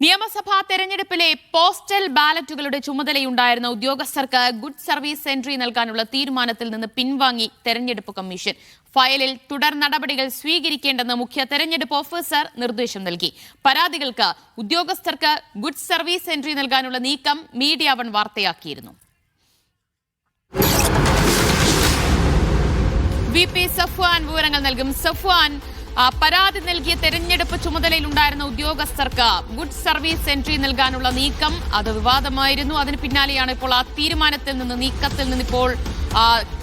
നിയമസഭാ തെരഞ്ഞെടുപ്പിലെ പോസ്റ്റൽ ബാലറ്റുകളുടെ ചുമതലയുണ്ടായിരുന്ന ഉദ്യോഗസ്ഥർക്ക് ഗുഡ് സർവീസ് എൻട്രി നൽകാനുള്ള തീരുമാനത്തിൽ നിന്ന് പിൻവാങ്ങി തെരഞ്ഞെടുപ്പ് കമ്മീഷൻ. ഫയലിൽ തുടർ നടപടികൾ സ്വീകരിക്കേണ്ടെന്ന് മുഖ്യ തെരഞ്ഞെടുപ്പ് ഓഫീസർ നിർദ്ദേശം നൽകി. പരാതികൾക്ക് ഉദ്യോഗസ്ഥർക്ക് ഗുഡ് സർവീസ് എൻട്രി നൽകാനുള്ള നീക്കം മീഡിയ വൺ വാർത്തയാക്കിയിരുന്നു. VP സഫ്വാൻ വിവരങ്ങൾ നൽകും. സഫ്വാൻ, പരാതി നൽകിയ തെരഞ്ഞെടുപ്പ് ചുമതലയിലുണ്ടായിരുന്ന ഉദ്യോഗസ്ഥർക്ക് ഗുഡ് സർവീസ് എൻട്രി നൽകാനുള്ള നീക്കം അത് വിവാദമായിരുന്നു. അതിന് പിന്നാലെയാണ് ഇപ്പോൾ ആ നീക്കത്തിൽ നിന്ന് ഇപ്പോൾ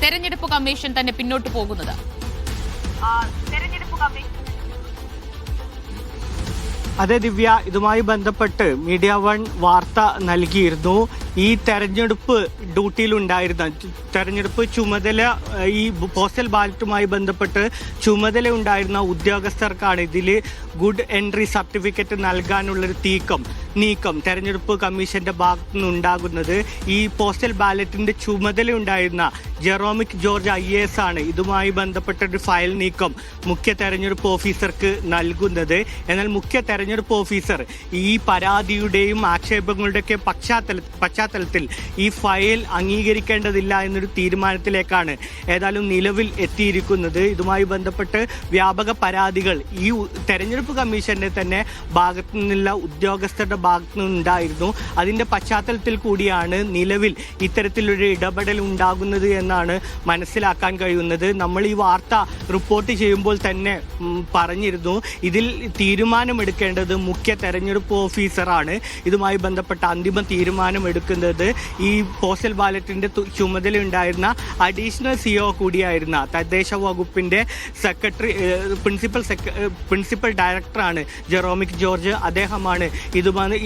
തെരഞ്ഞെടുപ്പ് കമ്മീഷൻ തന്നെ പിന്നോട്ട് പോകുന്നത്. അതെ ദിവ്യ, ഇതുമായി ബന്ധപ്പെട്ട് മീഡിയ വൺ വാർത്ത നൽകിയിരുന്നു. ഈ തെരഞ്ഞെടുപ്പ് ഡ്യൂട്ടിയിലുണ്ടായിരുന്ന തെരഞ്ഞെടുപ്പ് ചുമതല, ഈ പോസ്റ്റൽ ബാലറ്റുമായി ബന്ധപ്പെട്ട് ചുമതല ഉണ്ടായിരുന്ന ഉദ്യോഗസ്ഥർക്കാണ് ഇതിൽ ഗുഡ് എൻട്രി സർട്ടിഫിക്കറ്റ് നൽകാനുള്ളൊരു നീക്കം തെരഞ്ഞെടുപ്പ് കമ്മീഷന്റെ ഭാഗത്തു നിന്നുണ്ടാകുന്നത്. ഈ പോസ്റ്റൽ ബാലറ്റിന്റെ ചുമതല ഉണ്ടായിരുന്ന ജെറോമിക് ജോർജ് IAS ആണ് ഇതുമായി ബന്ധപ്പെട്ടൊരു ഫയൽ നീക്കം മുഖ്യ തെരഞ്ഞെടുപ്പ് ഓഫീസർക്ക് നൽകുന്നത്. എന്നാൽ മുഖ്യ തെരഞ്ഞെടുപ്പ് ഓഫീസർ ഈ പരാതിയുടെയും ആക്ഷേപങ്ങളുടെയൊക്കെ പശ്ചാത്തലത്തിൽ ഈ ഫയൽ അംഗീകരിക്കേണ്ടതില്ല എന്നൊരു തീരുമാനത്തിലേക്കാണ് ഏതായാലും നിലവിൽ എത്തിയിരിക്കുന്നത്. ഇതുമായി ബന്ധപ്പെട്ട് വ്യാപക പരാതികൾ ഈ തെരഞ്ഞെടുപ്പ് കമ്മീഷന്റെ തന്നെ ഭാഗത്തു നിന്നുള്ള ഉദ്യോഗസ്ഥരുടെ ഭാഗത്തു നിന്നുണ്ടായിരുന്നു. അതിന്റെ പശ്ചാത്തലത്തിൽ കൂടിയാണ് നിലവിൽ ഇത്തരത്തിലൊരു ഇടപെടൽ ഉണ്ടാകുന്നത് എന്നാണ് മനസ്സിലാക്കാൻ കഴിയുന്നത്. നമ്മൾ ഈ വാർത്ത റിപ്പോർട്ട് ചെയ്യുമ്പോൾ തന്നെ പറഞ്ഞിരുന്നു, ഇതിൽ തീരുമാനമെടുക്കേണ്ടത് മുഖ്യ തെരഞ്ഞെടുപ്പ് ഓഫീസറാണ്. ഇതുമായി ബന്ധപ്പെട്ട അന്തിമ തീരുമാനം എടുക്കുന്നത് ഈ പോസ്റ്റൽ ബാലറ്റിന്റെ ചുമതലയുണ്ടായിരുന്ന അഡീഷണൽ CEO കൂടിയായിരുന്ന തദ്ദേശ വകുപ്പിന്റെ പ്രിൻസിപ്പൽ ഡയറക്ടറാണ് ജെറോമിക് ജോർജ്. അദ്ദേഹമാണ്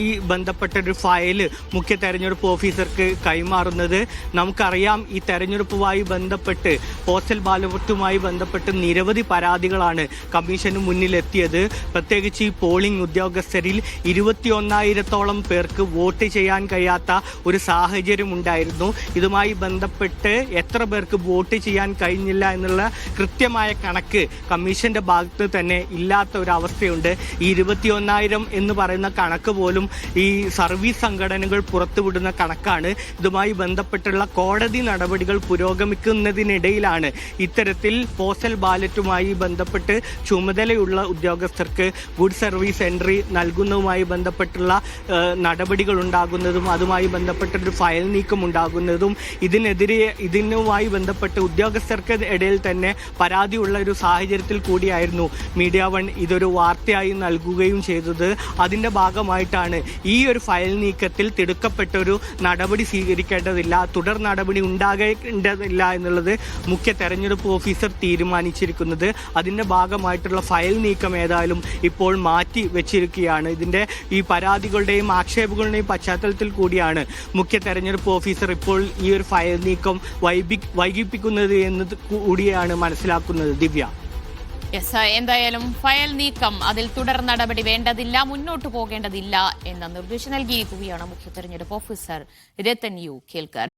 ഈ ബന്ധപ്പെട്ടൊരു ഫയല് മുഖ്യ തെരഞ്ഞെടുപ്പ് ഓഫീസർക്ക് കൈമാറുന്നത്. നമുക്കറിയാം, ഈ തെരഞ്ഞെടുപ്പുമായി ബന്ധപ്പെട്ട് പോസ്റ്റൽ ബാലറ്റുമായി ബന്ധപ്പെട്ട് നിരവധി പരാതികളാണ് കമ്മീഷന് മുന്നിലെത്തിയത്. പ്രത്യേകിച്ച് ഈ പോളിംഗ് ഉദ്യോഗസ്ഥരിൽ 21,000-ഓളം പേർക്ക് വോട്ട് ചെയ്യാൻ കഴിയാത്ത ഒരു സാഹചര്യം ഉണ്ടായിരുന്നു. ഇതുമായി ബന്ധപ്പെട്ട് എത്ര പേർക്ക് വോട്ട് ചെയ്യാൻ കഴിഞ്ഞില്ല എന്നുള്ള കൃത്യമായ കണക്ക് കമ്മീഷന്റെ ഭാഗത്ത് തന്നെ ഇല്ലാത്ത ഒരു അവസ്ഥയുണ്ട്. ഈ 21,000 എന്ന് പറയുന്ന കണക്ക് പോലും ഈ സർവീസ് സംഘടനകൾ പുറത്തുവിടുന്ന കണക്കാണ്. ഇതുമായി ബന്ധപ്പെട്ടുള്ള കോടതി നടപടികൾ പുരോഗമിക്കുന്നതിനിടയിലാണ് ഇത്തരത്തിൽ പോസ്റ്റൽ ബാലറ്റുമായി ബന്ധപ്പെട്ട് ചുമതലയുള്ള ഉദ്യോഗസ്ഥർക്ക് ഗുഡ് സർവീസ് എൻട്രി നൽകുന്നതുമായി ബന്ധപ്പെട്ടുള്ള നടപടികൾ ഉണ്ടാകുന്നതും അതുമായി ബന്ധപ്പെട്ടൊരു ഫയൽ നീക്കം ഉണ്ടാകുന്നതും ഇതിനുമായി ബന്ധപ്പെട്ട് ഉദ്യോഗസ്ഥർക്ക് ഇടയിൽ തന്നെ പരാതിയുള്ള ഒരു സാഹചര്യത്തിൽ കൂടിയായിരുന്നു മീഡിയ വൺ ഇതൊരു വാർത്തയായി നൽകുകയും ചെയ്തത്. അതിന്റെ ഭാഗമായിട്ടാണ് ഈ ഒരു ഫയൽ നീക്കത്തിൽ തിടുക്കപ്പെട്ടൊരു നടപടി സ്വീകരിക്കേണ്ടതില്ല, തുടർ നടപടി ഉണ്ടാകേണ്ടതില്ല എന്നുള്ളത് മുഖ്യ തെരഞ്ഞെടുപ്പ് ഓഫീസർ തീരുമാനിച്ചിരിക്കുന്നത്. അതിന്റെ ഭാഗമായിട്ടുള്ള ഫയൽ നീക്കം ഏതായാലും ഇപ്പോൾ മാറ്റി വെച്ചിരിക്കുകയാണ്. ഇതിന്റെ ഈ പരാതികളുടെയും ആക്ഷേപങ്ങളുടെയും പശ്ചാത്തലത്തിൽ കൂടിയാണ് മുഖ്യ തെരഞ്ഞെടുപ്പ് ഓഫീസർ ഇപ്പോൾ ഈ ഒരു ഫയൽ നീക്കം വൈകിപ്പിക്കുന്നത് എന്നത് കൂടിയാണ് മനസ്സിലാക്കുന്നത്. ദിവ്യ, എന്തായാലും ഫയൽ നീക്കം, അതിൽ തുടർ നടപടി വേണ്ടതില്ല, മുന്നോട്ട് പോകേണ്ടതില്ല എന്ന നിർദ്ദേശം നൽകിയിരിക്കുകയാണ് മുഖ്യ തെരഞ്ഞെടുപ്പ് ഓഫീസർ രത്തൻ യു കേൽക്കർ.